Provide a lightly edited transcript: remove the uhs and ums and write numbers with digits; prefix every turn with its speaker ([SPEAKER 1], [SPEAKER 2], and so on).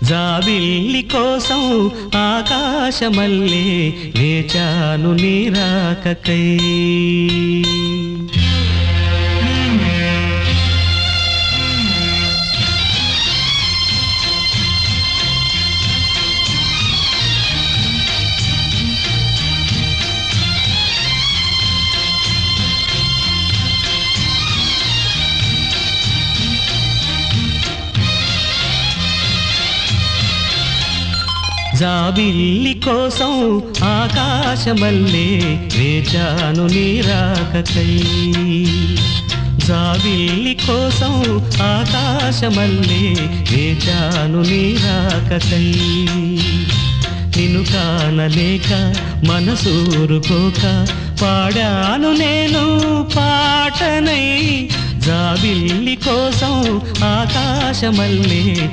[SPEAKER 1] జాబిల్లి కోసం ఆకాశమల్లే వేచాను నీ రాకకై. జాబిల్లి కోసం ఆకాశమల్లే వేచాను నీ రాకకై. జాబిల్లి కోసం ఆకాశమల్లే వేచాను నీ రాకకై. నిన్ను కానలేక మనసూరుకోక పాడాను నేను పాటనై. జాబిల్లి కోసం ఆకాశమల్లే